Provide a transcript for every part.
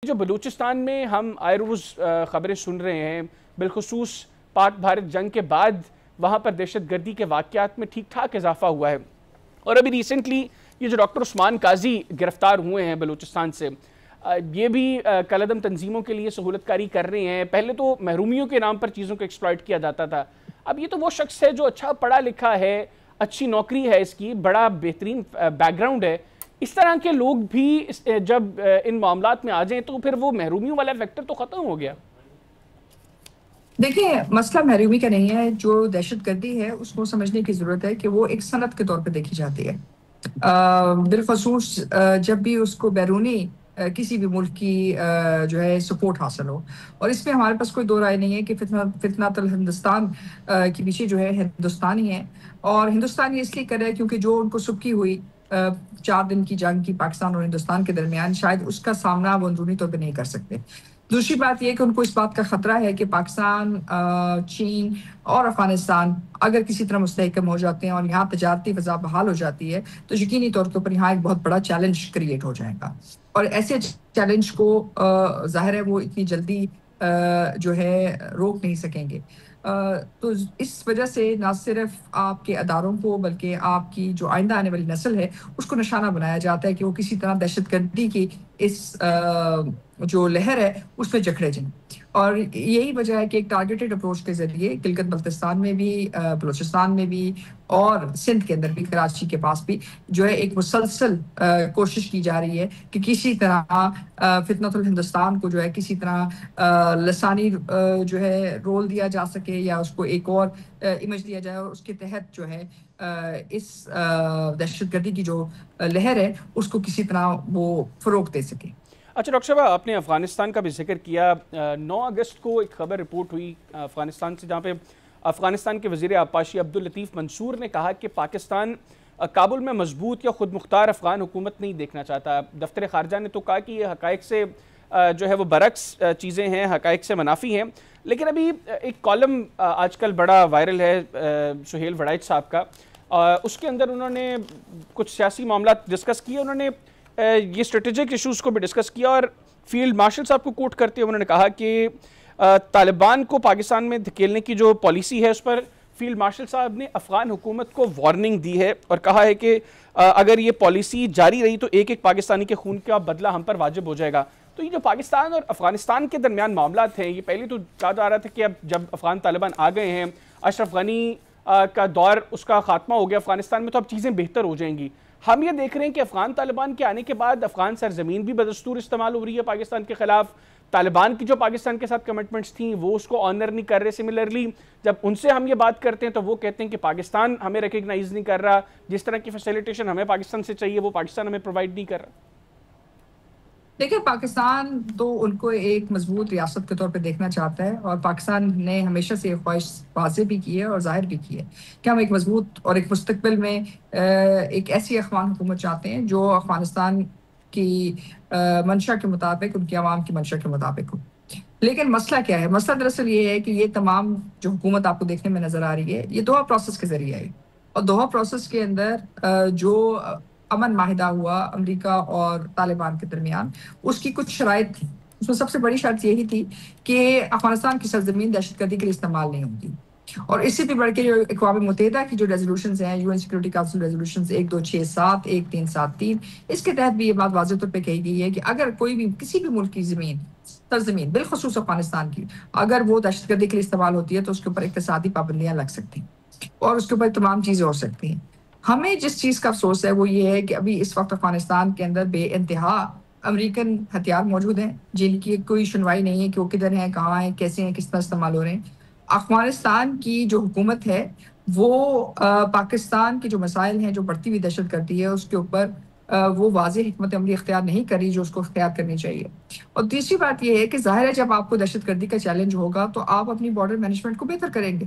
جو بلوچستان میں ہم آئے روز خبریں سن رہے ہیں، بالخصوص پاک بھارت جنگ کے بعد وہاں پر دہشت گردی کے واقعات میں ٹھیک ٹھاک اضافہ ہوا ہے۔ اور ابھی ریسنٹلی یہ جو ڈاکٹر عثمان قاضی گرفتار ہوئے ہیں بلوچستان سے، یہ بھی کالعدم تنظیموں کے لیے سہولت کاری کر رہے ہیں۔ پہلے تو محرومیوں کے نام پر چیزوں کو ایکسپلائٹ کیا جاتا تھا، اب یہ تو وہ شخص ہے جو اچھا پڑھا لکھا ہے، اچھی نوکری ہے، اس کی بڑا بہترین بیک گراؤنڈ ہے۔ اس طرح کے لوگ بھی جب ان معاملات میں آ جائیں تو پھر وہ محرومیوں والا فیکٹر تو ختم ہو گیا۔ دیکھیں، مسئلہ محرومی کا نہیں ہے، جو دہشت گردی ہے اس کو سمجھنے کی ضرورت ہے کہ وہ ایک صنعت کے طور پہ دیکھی جاتی ہے۔ بالخصوص جب بھی اس کو بیرونی کسی بھی ملک کی جو ہے سپورٹ حاصل ہو، اور اس میں ہمارے پاس کوئی دو رائے نہیں ہے کہ فتنۃ الہندوستان کے پیچھے جو ہے ہندوستانی ہے، اور ہندوستانی اس لیے کر رہے ہیں کیونکہ جو ان کو سبکی ہوئی 4 دن کی جنگ کی پاکستان اور ہندوستان کے درمیان، شاید اس کا سامنا وہ اندرونی طور پہ نہیں کر سکتے۔ دوسری بات یہ کہ ان کو اس بات کا خطرہ ہے کہ پاکستان، چین اور افغانستان اگر کسی طرح مستحکم ہو جاتے ہیں اور یہاں تجارتی فضا بحال ہو جاتی ہے تو یقینی طور پر یہاں ایک بہت بڑا چیلنج کریٹ ہو جائے گا، اور ایسے چیلنج کو ظاہر ہے وہ اتنی جلدی جو ہے روک نہیں سکیں گے۔ تو اس وجہ سے نہ صرف آپ کے اداروں کو بلکہ آپ کی جو آئندہ آنے والی نسل ہے اس کو نشانہ بنایا جاتا ہے کہ وہ کسی طرح دہشت گردی کی اس جو لہر ہے اس پہ جکڑے جائیں، اور یہی وجہ ہے کہ ایک ٹارگیٹڈ اپروچ کے ذریعے گلگت بلتستان میں بھی، بلوچستان میں بھی، اور سندھ کے اندر بھی، کراچی کے پاس بھی جو ہے ایک مسلسل کوشش کی جا رہی ہے کہ کسی طرح فتنۃ الہندوستان کو جو ہے کسی طرح لسانی جو ہے رول دیا جا سکے، یا اس کو ایک اور امیج دیا جائے، اور اس کے تحت جو ہے اس دہشت گردی کی جو لہر ہے اس کو کسی طرح وہ فروغ دے سکے۔ اچھا ڈاکٹر صاحب، آپ نے افغانستان کا بھی ذکر کیا۔ 9 اگست کو ایک خبر رپورٹ ہوئی افغانستان سے، جہاں پہ افغانستان کے وزیر آبپاشی عبداللطیف منصور نے کہا کہ پاکستان کابل میں مضبوط یا خود مختار افغان حکومت نہیں دیکھنا چاہتا۔ دفتر خارجہ نے تو کہا کہ یہ حقائق سے جو ہے وہ برعکس چیزیں ہیں، حقائق سے منافی ہیں۔ لیکن ابھی ایک کالم آج کل بڑا وائرل ہے سہیل وڑائچ صاحب کا، اس کے اندر انہوں نے کچھ سیاسی معاملات ڈسکس کیے۔ انہوں نے یہ اسٹریٹجک ایشوز کو بھی ڈسکس کیا، اور فیلڈ مارشل صاحب کو کوٹ کرتے ہوئے انہوں نے کہا کہ طالبان کو پاکستان میں دھکیلنے کی جو پالیسی ہے اس پر فیلڈ مارشل صاحب نے افغان حکومت کو وارننگ دی ہے، اور کہا ہے کہ اگر یہ پالیسی جاری رہی تو ایک ایک پاکستانی کے خون کا بدلہ ہم پر واجب ہو جائے گا۔ تو یہ جو پاکستان اور افغانستان کے درمیان معاملات ہیں، یہ پہلے تو کہا جا رہا تھا کہ اب جب افغان طالبان آ گئے ہیں، اشرف غنی کا دور اس کا خاتمہ ہو گیا افغانستان میں، تو اب چیزیں بہتر ہو جائیں گی۔ ہم یہ دیکھ رہے ہیں کہ افغان طالبان کے آنے کے بعد افغان سرزمین بھی بدستور استعمال ہو رہی ہے پاکستان کے خلاف۔ طالبان کی جو پاکستان کے ساتھ کمٹمنٹس تھیں وہ اس کو آنر نہیں کر رہے۔ سملرلی جب ان سے ہم یہ بات کرتے ہیں تو وہ کہتے ہیں کہ پاکستان ہمیں ریکگنائز نہیں کر رہا، جس طرح کی فیسیلیٹیشن ہمیں پاکستان سے چاہیے وہ پاکستان ہمیں پرووائڈ نہیں کر رہا۔ دیکھیں، پاکستان تو ان کو ایک مضبوط ریاست کے طور پہ دیکھنا چاہتا ہے، اور پاکستان نے ہمیشہ سے یہ خواہش واضح بھی کی ہے اور ظاہر بھی کی ہے کہ ہم ایک مضبوط اور ایک مستقبل میں ایک ایسی افغان حکومت چاہتے ہیں جو افغانستان کی منشا کے مطابق، ان کی عوام کی منشا کے مطابق ہو۔ لیکن مسئلہ کیا ہے؟ مسئلہ دراصل یہ ہے کہ یہ تمام جو حکومت آپ کو دیکھنے میں نظر آ رہی ہے یہ دوحہ پروسیس کے ذریعے ہے، اور دوحہ پروسیس کے اندر جو امن معاہدہ ہوا امریکہ اور طالبان کے درمیان، اس کی کچھ شرائط تھیں۔ اس میں سب سے بڑی شرط یہی تھی کہ افغانستان کی سرزمین دہشت گردی کے لیے استعمال نہیں ہوگی، اور اس سے بھی بڑھ کے جو اقوام متحدہ کی جو ریزولوشنز ہیں، U N security council resolutions 1267، 1373، اس کے تحت بھی یہ بات واضح طور پہ کہی گئی ہے کہ اگر کوئی بھی کسی بھی ملک کی سرزمین بالخصوص افغانستان کی اگر وہ دہشت گردی کے لیے استعمال ہوتی ہے تو اس کے اوپر اقتصادی پابندیاں لگ سکتی ہیں، اور اس کے اوپر تمام چیزیں ہو سکتی ہیں۔ ہمیں جس چیز کا افسوس ہے وہ یہ ہے کہ ابھی اس وقت افغانستان کے اندر بے انتہا امریکن ہتھیار موجود ہیں جن کی کوئی سنوائی نہیں ہے کہ وہ کدھر ہیں، کہاں ہیں، کیسے ہیں، کس طرح استعمال ہو رہے ہیں۔ افغانستان کی جو حکومت ہے وہ پاکستان کے جو مسائل ہیں، جو بڑھتی ہوئی دہشت گردی ہے، اس کے اوپر وہ واضح حکمت عملی اختیار نہیں کر رہی جو اس کو اختیار کرنی چاہیے۔ اور تیسری بات یہ ہے کہ ظاہر ہے جب آپ کو دہشت گردی کا چیلنج ہوگا تو آپ اپنی بارڈر مینجمنٹ کو بہتر کریں گے،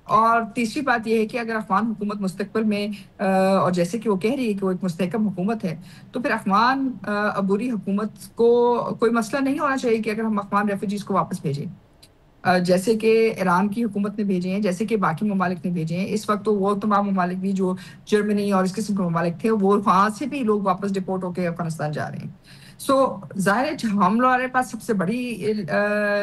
اور تیسری بات یہ ہے کہ اگر افغان حکومت مستقبل میں اور جیسے کہ وہ کہہ رہی ہے کہ وہ ایک مستحکم حکومت ہے، تو پھر افغان عبوری حکومت کو کوئی مسئلہ نہیں ہونا چاہیے کہ اگر ہم افغان ریفیوجیز کو واپس بھیجیں، جیسے کہ ایران کی حکومت نے بھیجے ہیں، جیسے کہ باقی ممالک نے بھیجے ہیں۔ اس وقت تو وہ تمام ممالک بھی جو جرمنی اور اس قسم کے ممالک تھے، وہ وہاں سے بھی لوگ واپس ڈپورٹ ہو کے افغانستان جا رہے ہیں۔ سو ظاہر ہے ہمارے پاس سب سے بڑی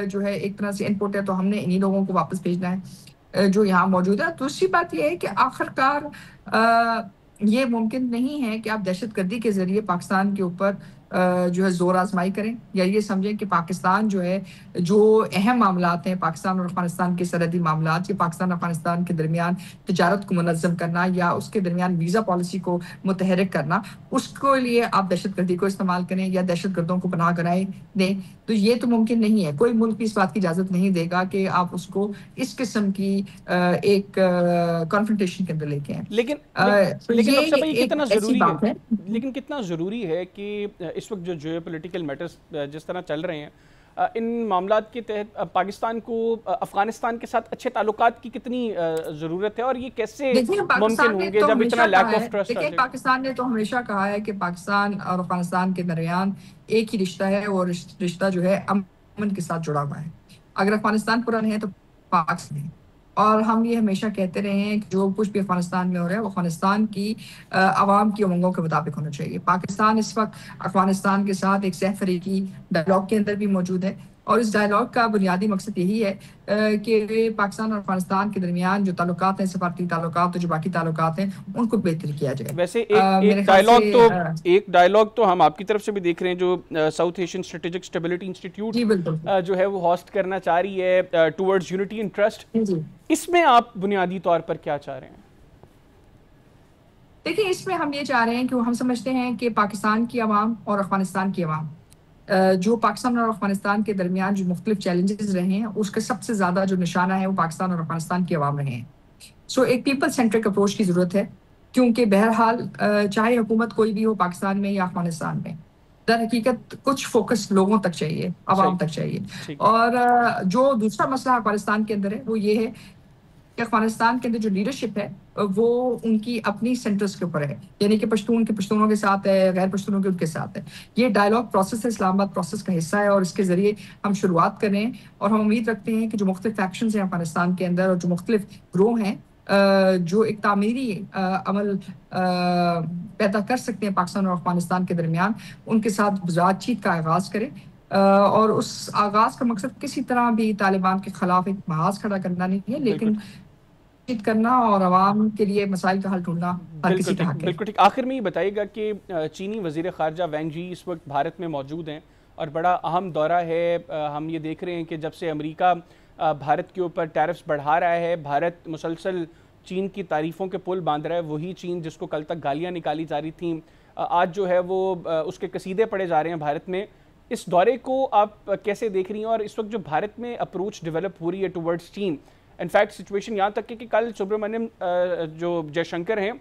جو ہے ایک طرح سے ان پٹ ہے، تو ہم نے انہی لوگوں کو واپس بھیجنا ہے جو یہاں موجود ہے۔ دوسری بات یہ ہے کہ آخر کار یہ ممکن نہیں ہے کہ آپ دہشت گردی کے ذریعے پاکستان کے اوپر جو ہے زور آزمائی کریں، یا یہ سمجھیں کہ پاکستان جو ہے جو اہم معاملات ہیں پاکستان اور افغانستان کے سرحدی معاملات، یا پاکستان اور افغانستان کے درمیان تجارت کو منظم کرنا، یا اس کے درمیان ویزا پالیسی کو متحرک کرنا، اس کو لیے آپ دہشت گردی کو استعمال کریں یا دہشت گردوں کو پناہ گاہیں دیں، تو یہ تو ممکن نہیں ہے۔ کوئی ملک بھی اس بات کی اجازت نہیں دے گا کہ آپ اس کو اس قسم کی ایک کنفرنٹیشن کے اندر لے کے آئیں۔ لیکن تو لیکن ڈاکٹر صاحب، یہ یہ ایک کتنا ایسی ضروری بات ہے۔ لیکن کتنا ضروری ہے کہ اس وقت جو جیو پولیٹیکل میٹرز جس طرح چل رہے ہیں، ان معاملات کے تحت پاکستان کو افغانستان کے ساتھ اچھے تعلقات کی کتنی ضرورت ہے، اور یہ کیسے ممکن ہوں گے جب اتنا لیک آف ٹرسٹ ہے؟ پاکستان نے تو ہمیشہ کہا ہے کہ پاکستان اور افغانستان کے درمیان ایک ہی رشتہ ہے، اور رشتہ جو ہے امن کے ساتھ جڑا ہوا ہے۔ اگر افغانستان پرامن ہے تو پاکستان ہے، اور ہم یہ ہمیشہ کہتے رہے ہیں کہ جو کچھ بھی افغانستان میں ہو رہا ہے وہ افغانستان کی عوام کی امنگوں کے مطابق ہونا چاہیے۔ پاکستان اس وقت افغانستان کے ساتھ ایک سہ فریقی ڈائلاگ کے اندر بھی موجود ہے، اور اس ڈائلاگ کا بنیادی مقصد یہی ہے کہ پاکستان اور افغانستان کے درمیان جو تعلقات ہیں، سفارتی تعلقات اور جو باقی تعلقات ہیں، ان کو بہتر کیا جائے۔ ویسے ایک ڈائلاگ تو ہم آپ کی طرف سے بھی دیکھ رہے ہیں، جو south Asian strategic stability institute جو ہے وہ ہوسٹ کرنا چاہ رہی ہے ٹورڈز یونٹی اینڈ ٹرسٹ، اس میں آپ بنیادی طور پر کیا چاہ رہے ہیں؟ دیکھیں، اس میں ہم یہ چاہ رہے ہیں کہ ہم سمجھتے ہیں کہ پاکستان کی عوام اور افغانستان کی عوام، جو پاکستان اور افغانستان کے درمیان جو مختلف چیلنجز رہے ہیں، اس کا سب سے زیادہ جو نشانہ ہے وہ پاکستان اور افغانستان کی عوام رہے ہیں۔ سو ایک پیپل سینٹرک اپروچ کی ضرورت ہے، کیونکہ بہرحال چاہے حکومت کوئی بھی ہو پاکستان میں یا افغانستان میں، در حقیقت کچھ فوکس لوگوں تک چاہیے، عوام تک چاہیے۔ اور جو دوسرا مسئلہ افغانستان کے اندر ہے وہ یہ ہے کہ افغانستان کے اندر جو لیڈرشپ ہے وہ ان کی اپنی سینٹرز کے اوپر ہے، یعنی کہ پشتون کے پشتونوں کے ساتھ ہے، غیر پشتونوں کے ان کے ساتھ ہے۔ یہ ڈائلاگ پروسیس ہے، اسلام آباد پروسیس کا حصہ ہے، اور اس کے ذریعے ہم شروعات کر رہے ہیں، اور ہم امید رکھتے ہیں کہ جو مختلف فیکشنز ہیں افغانستان کے اندر، اور جو مختلف گروہ ہیں جو ایک تعمیری عمل پیدا کر سکتے ہیں پاکستان اور افغانستان کے درمیان، ان کے ساتھ بات چیت کا آغاز کریں، اور اس آغاز کا مقصد کسی طرح بھی طالبان کے خلاف ایک محاذ کھڑا کرنا نہیں ہے، لیکن کرنا اور عوام کے لیے مسائل کا حل ڈھونڈنا ہر کسی کا حق ہے۔ بالکل ٹھیک۔ آخر میں یہ بتائیے گا کہ چینی وزیر خارجہ وینگ جی اس وقت بھارت میں موجود ہیں، اور بڑا اہم دورہ ہے۔ ہم یہ دیکھ رہے ہیں کہ جب سے امریکہ بھارت کے اوپر ٹیرفز بڑھا رہا ہے، بھارت مسلسل چین کی تعریفوں کے پل باندھ رہا ہے۔ وہی چین جس کو کل تک گالیاں نکالی جا رہی تھیں، آج جو ہے وہ اس کے قصیدے پڑھے جا رہے ہیں بھارت میں۔ اس دورے کو آپ کیسے دیکھ رہی ہیں، اور اس وقت جو بھارت میں اپروچ ڈیولپ ہو رہی ہے ٹورڈز چین؟ انفیکٹ سچویشن یہاں تک کہ کل سبرامنیم جو جے شنکر ہیں،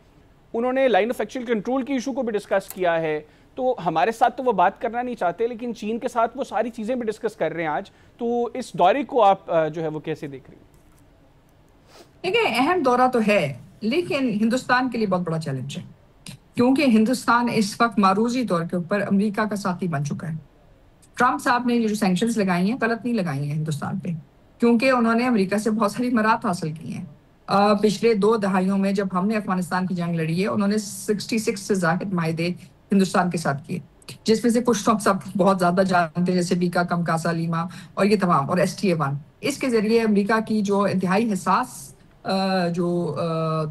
انہوں نے لائن آف ایکچوئل کنٹرول کی ایشو کو بھی ڈسکس کیا ہے۔ تو ہمارے ساتھ تو وہ بات کرنا نہیں چاہتے، لیکن چین کے ساتھ وہ ساری چیزیں بھی ڈسکس کر رہے ہیں آج۔ تو اس دورے کو آپ جو ہے وہ کیسے دیکھ رہی ہیں؟ دیکھیں، اہم دورہ تو ہے، لیکن ہندوستان کے لیے بہت بڑا چیلنج ہے، کیونکہ ہندوستان اس وقت معروضی طور کے اوپر امریکہ کا ساتھی بن چکا ہے۔ ٹرمپ صاحب نے جو سینکشنز لگائی ہیں، غلط نہیں لگائی ہیں ہندوستان پہ، کیونکہ انہوں نے امریکہ سے بہت ساری مراد حاصل کی ہیں۔ پچھلے 2 دہائیوں میں جب ہم نے افغانستان کی جنگ لڑی ہے، انہوں نے 66 سے زائد معاہدے ہندوستان کے ساتھ کیے، جس میں سے کچھ تو سب بہت زیادہ جانتے ہیں، جیسے بیکا کمکاسا لیما اور یہ تمام، اور STA-1۔ اس کے ذریعے امریکہ کی جو انتہائی حساس جو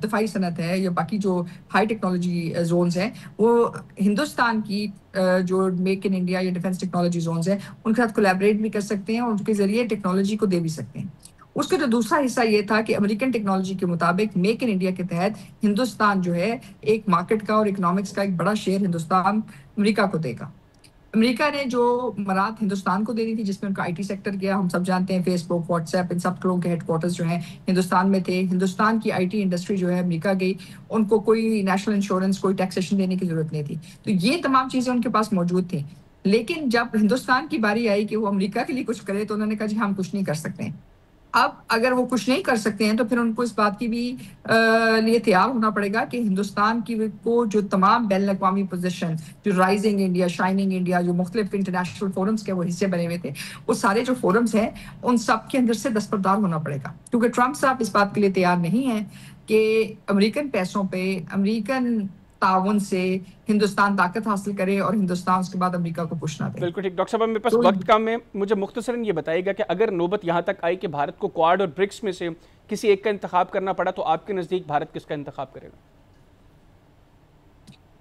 دفاعی صنعت ہے یا باقی جو ہائی ٹیکنالوجی زونز ہیں، وہ ہندوستان کی جو میک ان انڈیا یا ڈیفنس ٹیکنالوجی زونز ہیں ان کے ساتھ کولیبریٹ بھی کر سکتے ہیں، اور ان کے ذریعے ٹیکنالوجی کو دے بھی سکتے ہیں۔ اس کا جو دوسرا حصہ یہ تھا کہ امریکن ٹیکنالوجی کے مطابق میک ان انڈیا کے تحت ہندوستان جو ہے ایک مارکیٹ کا اور اکنامکس کا ایک بڑا شیئر ہندوستان امریکہ کو دے گا۔ امریکہ نے جو مراد ہندوستان کو دینی تھی، جس میں ان کا IT سیکٹر گیا، ہم سب جانتے ہیں فیس بک، واٹس ایپ، ان سب لوگوں کے ہیڈ کوارٹرز جو ہیں ہندوستان میں تھے۔ ہندوستان کی IT انڈسٹری جو ہے امریکہ گئی، ان کو کوئی نیشنل انشورنس، کوئی ٹیکسیشن دینے کی ضرورت نہیں تھی، تو یہ تمام چیزیں ان کے پاس موجود تھیں۔ لیکن جب ہندوستان کی باری آئی کہ وہ امریکہ کے لیے کچھ کرے، تو انہوں نے کہا جی ہم کچھ نہیں کر سکتے ہیں۔ اب اگر وہ کچھ نہیں کر سکتے ہیں تو پھر ان کو اس بات کی بھی لیے تیار ہونا پڑے گا کہ ہندوستان کی کو جو تمام بین الاقوامی پوزیشن، جو رائزنگ انڈیا، شائننگ انڈیا، جو مختلف انٹرنیشنل فورمز کے وہ حصے بنے ہوئے تھے، وہ سارے جو فورمز ہیں ان سب کے اندر سے دستبردار ہونا پڑے گا، کیونکہ ٹرمپ صاحب اس بات کے لیے تیار نہیں ہیں کہ امریکن پیسوں پہ، امریکن تعاون سے ہندوستان طاقت حاصل کرے اور ہندوستان اس کے بعد امریکہ کو پوچھ نہ دے. بالکل ٹھیک. ڈاکٹر صاحب میرے پاس وقت کم ہے, مجھے مختصراً یہ بتائیے گا کہ اگر نوبت یہاں تک آئی کہ بھارت کو کوآڈ اور برکس میں سے کسی ایک کا انتخاب کرنا پڑا تو آپ کے نزدیک بھارت کس کا انتخاب کرے گا؟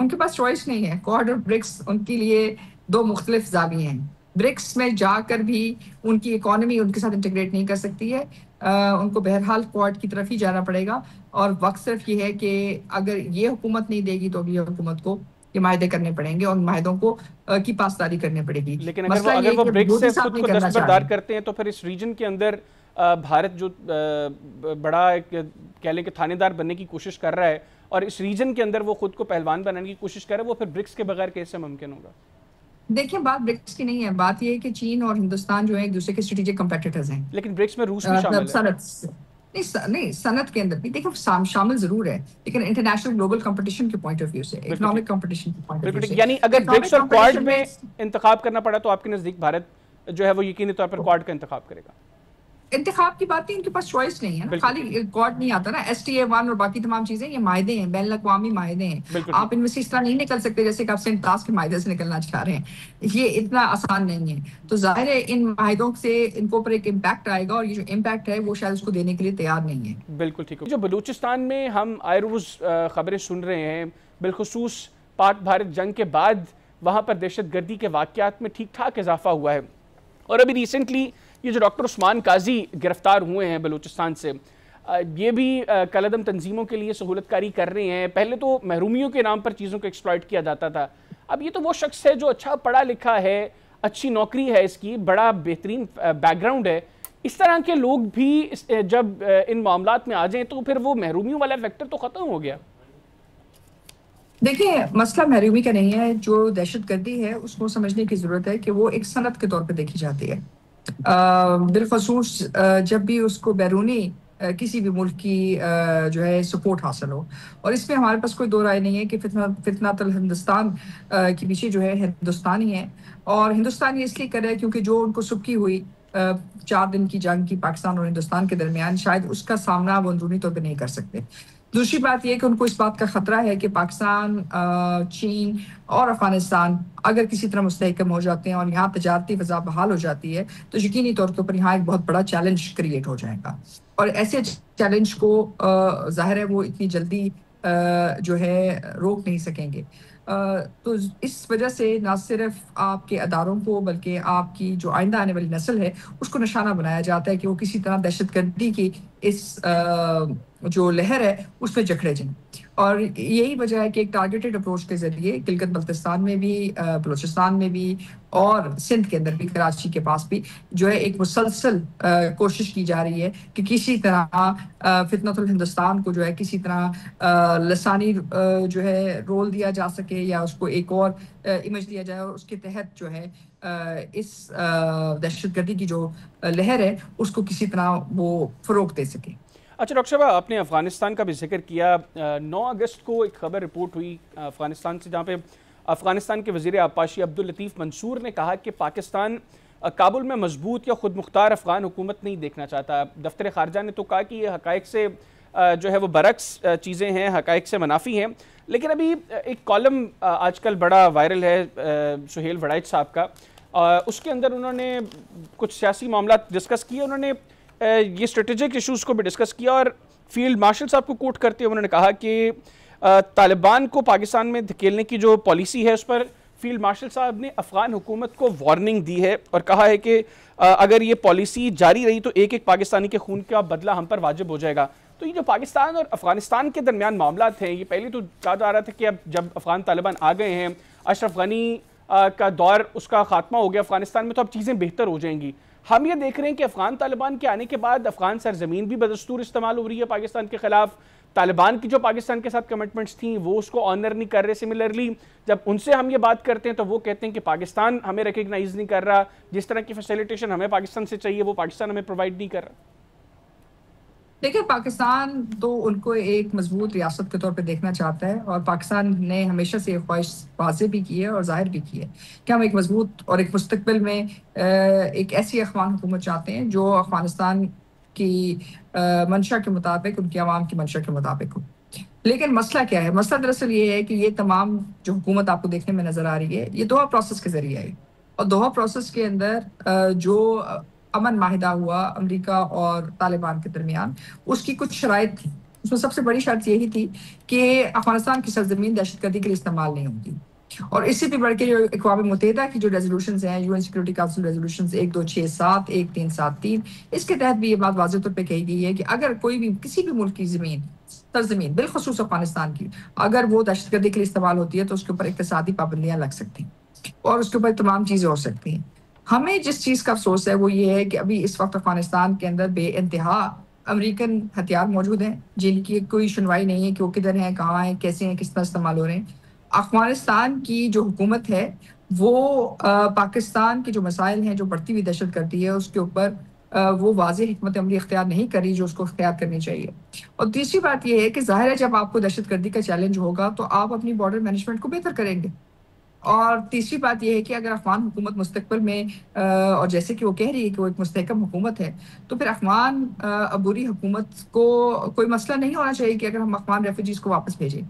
ان کے پاس چوائس نہیں ہے. کوآڈ اور برکس ان کے لیے دو مختلف زاویے ہیں. برکس میں جا کر بھی ان کی اکانومی ان کے ساتھ انٹیگریٹ نہیں کر سکتی ہے, ان کو بہرحال کوآڈ کی طرف ہی جانا پڑے گا. اور وقت صرف یہ ہے کہ اگر یہ حکومت نہیں دے گی تو یہ حکومت کو یہ معاہدے کرنے پڑیں گے اور معاہدوں کو کی پاسداری کرنی پڑے گی. لیکن اگر وہ برکس سے خود کو دستبردار کرتے ہیں تو پھر اس ریجن کے اندر بھارت جو بڑا کہہ لیں کہ تھانے دار بننے کی کوشش کر رہا ہے اور اس ریجن کے اندر وہ خود کو پہلوان بنانے کی کوشش کر رہا ہے, وہ پھر برکس کے بغیر کیسے ممکن ہوگا؟ دیکھیں بات برکس کی نہیں ہے, بات یہ ہے کہ چین اور ہندوستان جو ہے ایک دوسرے کے اسٹریٹجک کمپیٹیٹرز ہیں. لیکن برکس میں روس بھی شامل ہے. نہیں, صنعت کے اندر بھی دیکھیں شامل ضرور ہے, لیکن انٹرنیشنل گلوبل کمپٹیشن کے پوائنٹ آف ویو سے, اکنامک کمپٹیشن کے پوائنٹ آف ویو سے. یعنی اگر برکس اور کوآڈ میں انتخاب کرنا پڑا تو آپ کے نزدیک بھارت جو ہے وہ یقینی طور پر کوآڈ کا انتخاب کرے گا؟ انتخاب کی بات نہیں, ان کے پاس چوائس نہیں ہے نا, خالی کوآڈ نہیں آتا نا. STA1 اور باقی تمام چیزیں یہ معاہدے ہیں, بین الاقوامی معاہدے ہیں. آپ ان میں سے اس طرح نہیں نکل سکتے جیسے کہ آپ سنٹاس کے معاہدے سے نکلنا چاہ رہے ہیں. یہ اتنا آسان نہیں ہے. تو ظاہر ہے ان معاہدوں سے ان کو پر ایک امپیکٹ آئے گا اور یہ جو امپیکٹ ہے وہ شاید اس کو دینے کے لیے تیار نہیں ہے. بالکل ٹھیک ہے. جو بلوچستان میں ہم آئے روز خبریں سن رہے ہیں, بالخصوص پاک بھارت جنگ کے بعد وہاں پر دہشت گردی کے واقعات میں ٹھیک ٹھاک اضافہ ہوا ہے. اور ابھی ریسنٹلی یہ جو ڈاکٹر عثمان قاضی گرفتار ہوئے ہیں بلوچستان سے, یہ بھی کالعدم تنظیموں کے لیے سہولت کاری کر رہے ہیں. پہلے تو محرومیوں کے نام پر چیزوں کو ایکسپلائٹ کیا جاتا تھا, اب یہ تو وہ شخص ہے جو اچھا پڑھا لکھا ہے, اچھی نوکری ہے اس کی, بڑا بہترین بیک گراؤنڈ ہے. اس طرح کے لوگ بھی جب ان معاملات میں آ جائیں تو پھر وہ محرومیوں والا فیکٹر تو ختم ہو گیا. دیکھیں مسئلہ محرومی کا نہیں ہے, جو دہشت گردی ہے اس کو سمجھنے کی ضرورت ہے کہ وہ ایک صنعت کے طور پہ دیکھی جاتی ہے. بالخصوص جب بھی اس کو بیرونی کسی بھی ملک کی جو ہے سپورٹ حاصل ہو. اور اس میں ہمارے پاس کوئی دو رائے نہیں ہے کہ فتنۃ الہندوستان کے پیچھے جو ہے ہندوستان ہی ہے. اور ہندوستان یہ اس لیے کر رہا ہے کیونکہ جو ان کو سبکی ہوئی 4 دن کی جنگ کی پاکستان اور ہندوستان کے درمیان, شاید اس کا سامنا وہ اندرونی طور پہ نہیں کر سکتے. دوسری بات یہ کہ ان کو اس بات کا خطرہ ہے کہ پاکستان, چین اور افغانستان اگر کسی طرح مستحکم ہو جاتے ہیں اور یہاں تجارتی فضا بحال ہو جاتی ہے تو یقینی طور کے اوپر یہاں ایک بہت بڑا چیلنج کریٹ ہو جائے گا. اور ایسے چیلنج کو ظاہر ہے وہ اتنی جلدی جو ہے روک نہیں سکیں گے. تو اس وجہ سے نہ صرف آپ کے اداروں کو بلکہ آپ کی جو آئندہ آنے والی نسل ہے اس کو نشانہ بنایا جاتا ہے کہ وہ کسی طرح دہشت گردی کی اس جو لہر ہے اس میں جکڑے جائیں. اور یہی وجہ ہے کہ ایک ٹارگیٹڈ اپروچ کے ذریعے گلگت بلتستان میں بھی, بلوچستان میں بھی اور سندھ کے اندر بھی, کراچی کے پاس بھی جو ہے ایک مسلسل کوشش کی جا رہی ہے کہ کسی طرح فتنۃ الہندوستان کو جو ہے کسی طرح لسانی جو ہے رول دیا جا سکے یا اس کو ایک اور امیج دیا جائے اور اس کے تحت جو ہے اس دہشت گردی کی جو لہر ہے اس کو کسی طرح وہ فروغ دے سکے. اچھا ڈاکٹر صاحب, آپ نے افغانستان کا بھی ذکر کیا. 9 اگست کو ایک خبر رپورٹ ہوئی افغانستان سے, جہاں پہ افغانستان کے وزیر آبپاشی عبداللطیف منصور نے کہا کہ پاکستان کابل میں مضبوط یا خود مختار افغان حکومت نہیں دیکھنا چاہتا. دفتر خارجہ نے تو کہا کہ یہ حقائق سے جو ہے وہ برعکس چیزیں ہیں, حقائق سے منافی ہیں. لیکن ابھی ایک کالم آج کل بڑا وائرل ہے سہیل وڑائچ صاحب کا, اس کے اندر انہوں نے کچھ سیاسی معاملات ڈسکس کیے. انہوں نے یہ اسٹریٹجک ایشوز کو بھی ڈسکس کیا اور فیلڈ مارشل صاحب کو کوٹ کرتے ہوئے انہوں نے کہا کہ طالبان کو پاکستان میں دھکیلنے کی جو پالیسی ہے اس پر فیلڈ مارشل صاحب نے افغان حکومت کو وارننگ دی ہے اور کہا ہے کہ اگر یہ پالیسی جاری رہی تو ایک ایک پاکستانی کے خون کا بدلہ ہم پر واجب ہو جائے گا. تو یہ جو پاکستان اور افغانستان کے درمیان معاملات ہیں, یہ پہلے تو کہا جا رہا تھا کہ اب جب افغان طالبان آ گئے ہیں, اشرف غنی کا دور اس کا خاتمہ ہو گیا افغانستان میں, تو اب چیزیں بہتر ہو جائیں گی. ہم یہ دیکھ رہے ہیں کہ افغان طالبان کے آنے کے بعد افغان سرزمین بھی بدستور استعمال ہو رہی ہے پاکستان کے خلاف. طالبان کی جو پاکستان کے ساتھ کمٹمنٹس تھیں وہ اس کو آنر نہیں کر رہے. سملرلی جب ان سے ہم یہ بات کرتے ہیں تو وہ کہتے ہیں کہ پاکستان ہمیں ریکگنائز نہیں کر رہا, جس طرح کی فیسیلیٹیشن ہمیں پاکستان سے چاہیے وہ پاکستان ہمیں پرووائڈ نہیں کر رہا. دیکھیں پاکستان تو ان کو ایک مضبوط ریاست کے طور پہ دیکھنا چاہتا ہے اور پاکستان نے ہمیشہ سے یہ خواہش واضح بھی کی ہے اور ظاہر بھی کی ہے کہ ہم ایک مضبوط اور ایک مستقبل میں ایک ایسی افغان حکومت چاہتے ہیں جو افغانستان کی منشا کے مطابق, ان کی عوام کی منشا کے مطابق ہو. لیکن مسئلہ کیا ہے؟ مسئلہ دراصل یہ ہے کہ یہ تمام جو حکومت آپ کو دیکھنے میں نظر آ رہی ہے یہ دوحہ پروسیس کے ذریعے ہے، اور دوحہ پروسیس کے اندر جو امن معاہدہ ہوا امریکہ اور طالبان کے درمیان، اس کی کچھ شرائط تھی. اس میں سب سے بڑی شرط یہی تھی کہ افغانستان کی سرزمین دہشت گردی کے لیے استعمال نہیں ہوگی. اور اس سے بھی بڑھ کے جو اقوام متحدہ کی جو ریزولوشنز ہیں، U N security council resolutions 1267 1373، اس کے تحت بھی یہ بات واضح طور پہ کہی گئی ہے کہ اگر کوئی بھی کسی بھی ملک کی سرزمین بالخصوص افغانستان کی اگر وہ دہشت گردی کے لیے استعمال ہوتی ہے تو اس کے اوپر اقتصادی پابندیاں لگ سکتی ہیں اور اس کے اوپر تمام چیزیں ہو سکتی ہیں. ہمیں جس چیز کا افسوس ہے وہ یہ ہے کہ ابھی اس وقت افغانستان کے اندر بے انتہا امریکن ہتھیار موجود ہیں جن کی کوئی سنوائی نہیں ہے کہ وہ کدھر ہیں، کہاں ہیں، کیسے ہیں، کس طرح استعمال ہو رہے ہیں. افغانستان کی جو حکومت ہے وہ پاکستان کے جو مسائل ہیں، جو بڑھتی ہوئی دہشت گردی ہے، اس کے اوپر وہ واضح حکمت عملی اختیار نہیں کر رہی جو اس کو اختیار کرنی چاہیے. اور تیسری بات یہ ہے کہ ظاہر ہے جب آپ کو دہشت گردی کا چیلنج ہوگا تو آپ اپنی بارڈر مینجمنٹ کو بہتر کریں گے. اور تیسری بات یہ ہے کہ اگر افغان حکومت مستقبل میں اور جیسے کہ وہ کہہ رہی ہے کہ وہ ایک مستحکم حکومت ہے، تو پھر افغان عبوری حکومت کو کوئی مسئلہ نہیں ہونا چاہیے کہ اگر ہم افغان ریفیوجیز کو واپس بھیجیں،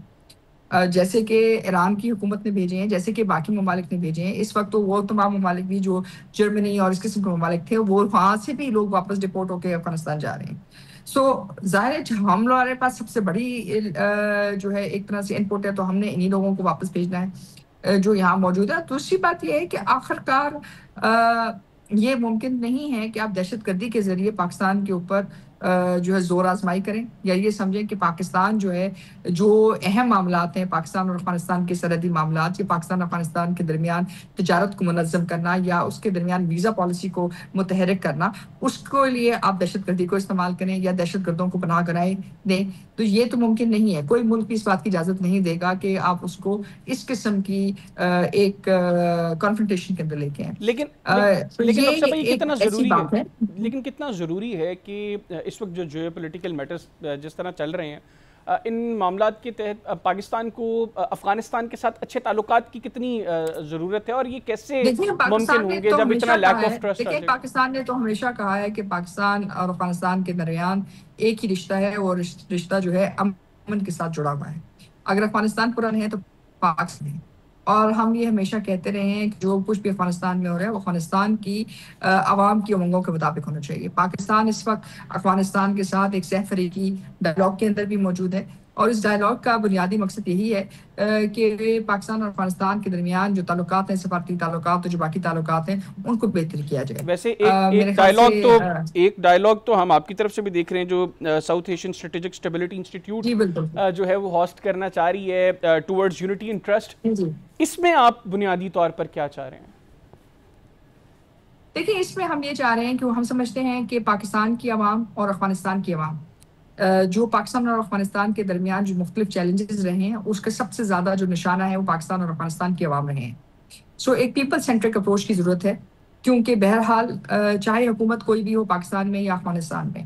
جیسے کہ ایران کی حکومت نے بھیجے ہیں، جیسے کہ باقی ممالک نے بھیجے ہیں. اس وقت تو وہ تمام ممالک بھی جو جرمنی اور اس قسم کے ممالک تھے وہ وہاں سے بھی لوگ واپس ڈپورٹ ہو کے افغانستان جا رہے ہیں. سو ظاہر ہے ہم لوگوں کے پاس سب سے بڑی جو ہے ایک طرح سے ان پٹ ہے، تو ہم نے انہی لوگوں کو واپس بھیجنا ہے جو یہاں موجود ہے. دوسری بات یہ ہے کہ آخرکار یہ ممکن نہیں ہے کہ آپ دہشت گردی کے ذریعے پاکستان کے اوپر جو ہے زور آزمائی کریں، یا یہ سمجھیں کہ پاکستان جو ہے جو اہم معاملات ہیں پاکستان اور افغانستان کے سرحدی معاملات، یا پاکستان اور افغانستان کے درمیان تجارت کو منظم کرنا یا اس کے درمیان ویزا پالیسی کو متحرک کرنا، اس کو لیے آپ دہشت گردی کو استعمال کریں یا دہشت گردوں کو پناہ گاہیں دیں. تو یہ تو ممکن نہیں ہے. کوئی ملک بھی اس بات کی اجازت نہیں دے گا کہ آپ اس کو اس قسم کی ایک کنفرنٹیشن کے اندر لے کے آئیں. لیکن یہ ایک ایسی بات ہے. لیکن کتنا ضروری ہے کہ اس وقت جو جیو پولیٹیکل میٹرز جس طرح چل رہے ہیں، ان معاملات کے تحت پاکستان کو افغانستان کے ساتھ اچھے تعلقات کی کتنی ضرورت ہے، اور یہ کیسے ممکن ہوں گے جب اتنا لیک آف ٹرسٹ ہے؟ پاکستان نے تو ہمیشہ کہا ہے کہ پاکستان اور افغانستان کے درمیان ایک ہی رشتہ ہے، اور رشتہ جو ہے امن کے ساتھ جڑا ہوا ہے. اگر افغانستان پرامن ہے تو پاکستان ہے. اور ہم یہ ہمیشہ کہتے رہے ہیں کہ جو کچھ بھی افغانستان میں ہو رہا ہے وہ افغانستان کی عوام کی امنگوں کے مطابق ہونا چاہیے. پاکستان اس وقت افغانستان کے ساتھ ایک سہ فریقی ڈائلاگ کے اندر بھی موجود ہے، اور اس ڈائلاگ کا بنیادی مقصد یہی ہے کہ پاکستان اور افغانستان کے درمیان جو تعلقات ہیں، سفارتی تعلقات اور جو باقی تعلقات ہیں، ان کو بہتر کیا جائے. ویسے ایک ڈائلاگ تو ہم آپ کی طرف سے بھی دیکھ رہے ہیں جو south Asian strategic stability institute جو ہے وہ ہوسٹ کرنا چاہ رہی ہے ٹورڈز یونٹی اینڈ ٹرسٹ. اس میں آپ بنیادی طور پر کیا چاہ رہے ہیں؟ دیکھیں، اس میں ہم یہ چاہ رہے ہیں کہ ہم سمجھتے ہیں کہ پاکستان کی عوام اور افغانستان کی عوام جو پاکستان اور افغانستان کے درمیان جو مختلف چیلنجز رہے ہیں، اس کا سب سے زیادہ جو نشانہ ہے وہ پاکستان اور افغانستان کی عوام رہے ہیں. سو ایک پیپل سینٹرک اپروچ کی ضرورت ہے، کیونکہ بہرحال چاہے حکومت کوئی بھی ہو پاکستان میں یا افغانستان میں،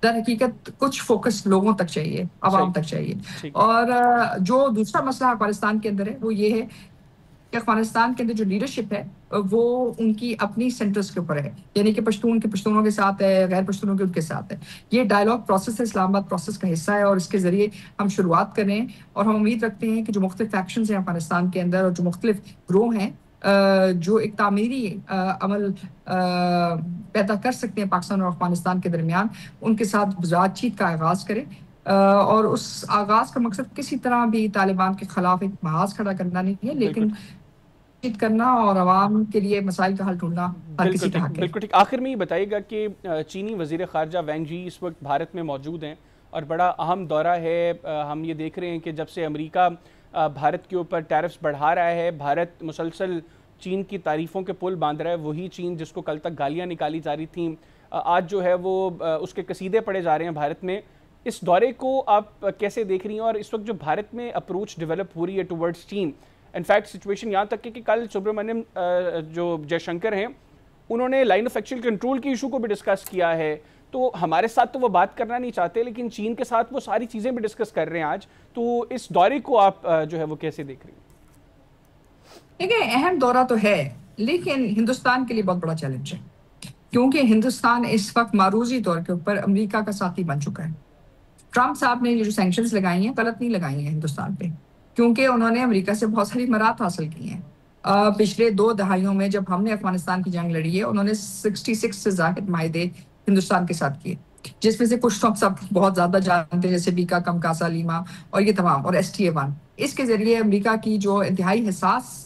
در حقیقت کچھ فوکس لوگوں تک چاہیے، عوام تک چاہیے. اور جو دوسرا مسئلہ افغانستان کے اندر ہے وہ یہ ہے کہ افغانستان کے اندر جو لیڈرشپ ہے وہ ان کی اپنی سینٹرز کے اوپر ہے، یعنی کہ پشتون کے پشتونوں کے ساتھ ہے، غیر پشتونوں کے ان کے ساتھ ہے. یہ ڈائلاگ پروسیس ہے، اسلام آباد پروسیس کا حصہ ہے، اور اس کے ذریعے ہم شروعات کر رہے ہیں. اور ہم امید رکھتے ہیں کہ جو مختلف فیکشنز ہیں افغانستان کے اندر اور جو مختلف گروہ ہیں جو ایک تعمیری عمل پیدا کر سکتے ہیں پاکستان اور افغانستان کے درمیان، ان کے ساتھ بات چیت کا آغاز کریں. اور اس آغاز کا مقصد کسی طرح بھی طالبان کے خلاف ایک محاذ کھڑا کرنا نہیں ہے، لیکن کرنا اور عوام کے لیے مسائل کا حل ڈھونڈنا ہر کسی کا حق ہے. بالکل ٹھیک. آخر میں یہ بتائیے گا کہ چینی وزیر خارجہ وینگ جی اس وقت بھارت میں موجود ہیں اور بڑا اہم دورہ ہے. ہم یہ دیکھ رہے ہیں کہ جب سے امریکہ بھارت کے اوپر ٹیرفز بڑھا رہا ہے، بھارت مسلسل چین کی تعریفوں کے پل باندھ رہا ہے. وہی چین جس کو کل تک گالیاں نکالی جا رہی تھیں، آج جو ہے وہ اس کے قصیدے پڑھے جا رہے ہیں بھارت میں. اس دورے کو آپ کیسے دیکھ رہی ہیں، اور اس وقت جو بھارت میں اپروچ ڈیولپ ہو رہی ہے ٹورڈز چین؟ انفیکٹ سچویشن یہاں تک کہ کل سبرامنیم جو جے شنکر ہیں انہوں نے لائن آف ایکچوئل کنٹرول کی ایشو کو بھی ڈسکس کیا ہے. تو ہمارے ساتھ تو وہ بات کرنا نہیں چاہتے، لیکن چین کے ساتھ وہ ساری چیزیں بھی ڈسکس کر رہے ہیں آج. تو اس دورے کو آپ جو ہے وہ کیسے دیکھ رہی ہیں؟ دیکھیں، اہم دورہ تو ہے، لیکن ہندوستان کے لیے بہت بڑا چیلنج ہے، کیونکہ ہندوستان اس وقت معروضی طور کے اوپر امریکہ کا ساتھی بن چکا ہے. ٹرمپ صاحب نے یہ جو سینکشنز لگائی ہیں غلط نہیں لگائی ہیں ہندوستان پہ، کیونکہ انہوں نے امریکہ سے بہت ساری امارات حاصل کی ہیں۔ پچھلے 2 دہائیوں میں جب ہم نے افغانستان کی جنگ لڑی ہے، انہوں نے 66 سے زائد معاہدے ہندوستان کے ساتھ کیے، جس میں سے کچھ تو سب بہت زیادہ جانتے ہیں، جیسے بیکا کمکاسا لیما اور یہ تمام، اور STA1۔ اس کے ذریعے امریکہ کی جو انتہائی حساس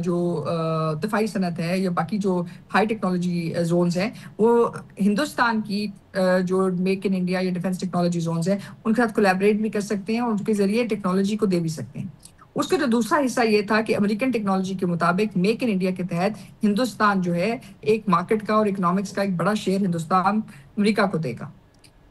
جو دفاعی صنعت ہے یا باقی جو ہائی ٹیکنالوجی زونز ہیں، وہ ہندوستان کی جو میک ان انڈیا یا ڈیفینس ٹیکنالوجی زونز ہیں ان کے ساتھ کولیبریٹ بھی کر سکتے ہیں اور ان کے ذریعے ٹیکنالوجی کو دے بھی سکتے ہیں۔ اس کا جو دوسرا حصہ یہ تھا کہ امریکن ٹیکنالوجی کے مطابق میک ان انڈیا کے تحت ہندوستان جو ہے ایک مارکیٹ کا اور اکنامکس کا ایک بڑا شیئر ہندوستان امریکہ کو دے گا۔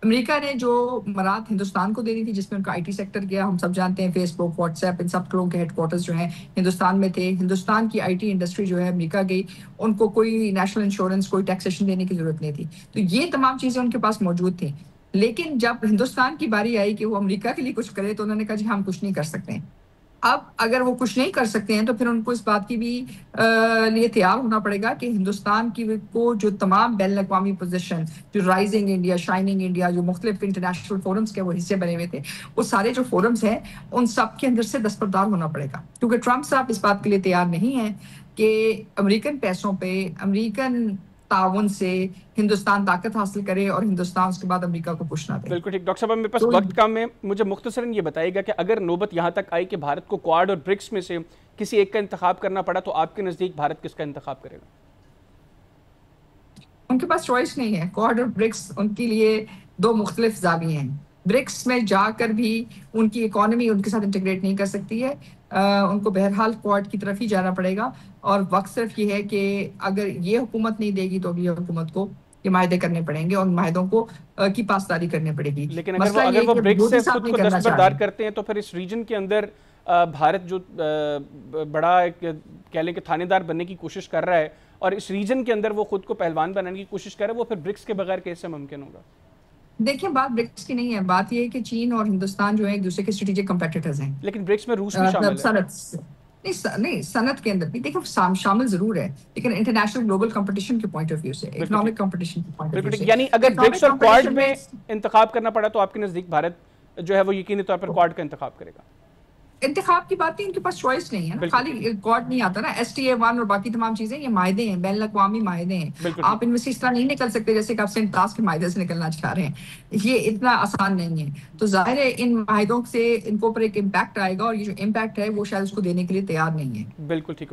امریکہ نے جو مراد ہندوستان کو دینی تھی، جس میں ان کا IT سیکٹر گیا، ہم سب جانتے ہیں فیس بک، واٹس ایپ، ان سب لوگوں کے ہیڈ کوارٹرز جو ہیں ہندوستان میں تھے۔ ہندوستان کی IT انڈسٹری جو ہے امریکہ گئی، ان کو کوئی نیشنل انشورنس، کوئی ٹیکسیشن دینے کی ضرورت نہیں تھی، تو یہ تمام چیزیں ان کے پاس موجود تھیں۔ لیکن جب ہندوستان کی باری آئی کہ وہ امریکہ کے لیے کچھ کرے تو انہوں نے کہا جی ہم کچھ نہیں کر سکتے۔ اب اگر وہ کچھ نہیں کر سکتے ہیں تو پھر ان کو اس بات کی بھی لیے تیار ہونا پڑے گا کہ ہندوستان کی کو جو تمام بین الاقوامی پوزیشن، جو رائزنگ انڈیا، شائننگ انڈیا، جو مختلف انٹرنیشنل فورمز کے وہ حصے بنے ہوئے تھے، وہ سارے جو فورمز ہیں ان سب کے اندر سے دستبردار ہونا پڑے گا، کیونکہ ٹرمپ صاحب اس بات کے لیے تیار نہیں ہیں کہ امریکن پیسوں پہ، امریکن تعاون سے ہندوستان طاقت حاصل کرے اور ہندوستان اس کے بعد امریکہ کو پوچھ نہ دے۔ بالکل ٹھیک ڈاکٹر صاحب، میرے پاس وقت کم ہے، مجھے مختصراً یہ بتائیے گا کہ اگر نوبت یہاں تک آئی کہ بھارت کو کوآڈ اور برکس میں سے کسی ایک کا انتخاب کرنا پڑا تو آپ کے نزدیک بھارت کس کا انتخاب کرے گا؟ ان کے پاس چوائس نہیں ہے۔ کوآڈ اور برکس ان کے لیے 2 مختلف زاویے ہیں۔ برکس میں جا کر بھی ان کی اکانومی ان کے ساتھ انٹیگریٹ نہیں کر سکتی ہے، ان کو بہرحال کوآڈ کی طرف ہی جانا پڑے گا، اور وقت صرف یہ ہے کہ اگر یہ حکومت نہیں دے گی تو اگلی حکومت کو یہ معاہدے کرنے پڑیں گے اور معاہدوں کو کی پاسداری کرنے پڑے گی۔ لیکن اگر وہ برکس سے خود کو دستبردار کرتے ہیں تو پھر اس ریجن کے اندر بھارت جو بڑا ایک کہہ لیں کہ تھانے دار بننے کی کوشش کر رہا ہے اور اس ریجن کے اندر وہ خود کو پہلوان بنانے کی کوشش کر رہا ہے، وہ پھر برکس کے بغیر کیسے ممکن ہوگا؟ دیکھیں بات برکس کی نہیں ہے، بات یہ ہے کہ چین اور ہندوستان جو ہے ایک دوسرے کے اسٹریٹجک کمپیٹیٹرز ہیں۔ لیکن برکس میں روس بھی شامل ہے۔ نہیں، صنعت کے اندر بھی دیکھو شامل ضرور ہے، لیکن انٹرنیشنل گلوبل کمپٹیشن کے پوائنٹ آف ویو سے، اکنامک کمپٹیشن کے پوائنٹ آف ویو سے، یعنی اگر برکس اور کوآڈ میں انتخاب کرنا پڑا تو آپ کے نزدیک بھارت جو ہے وہ یقینی طور پر کوآڈ کا انتخاب کرے گا؟ انتخاب کی بات نہیں، ان کے پاس چوائس نہیں ہے نا، خالی کوآڈ نہیں آتا نا، STA1 اور باقی تمام چیزیں یہ معاہدے ہیں، بین الاقوامی معاہدے ہیں، آپ ان میں سے اس طرح نہیں نکل سکتے جیسے کہ آپ سینٹاس کے معاہدے سے نکلنا چاہ رہے ہیں، یہ اتنا آسان نہیں ہے۔ تو ظاہر ہے ان معاہدوں سے ان کو اوپر ایک امپیکٹ آئے گا اور یہ جو امپیکٹ ہے وہ شاید اس کو دینے کے لیے تیار نہیں ہے۔ بالکل ٹھیک۔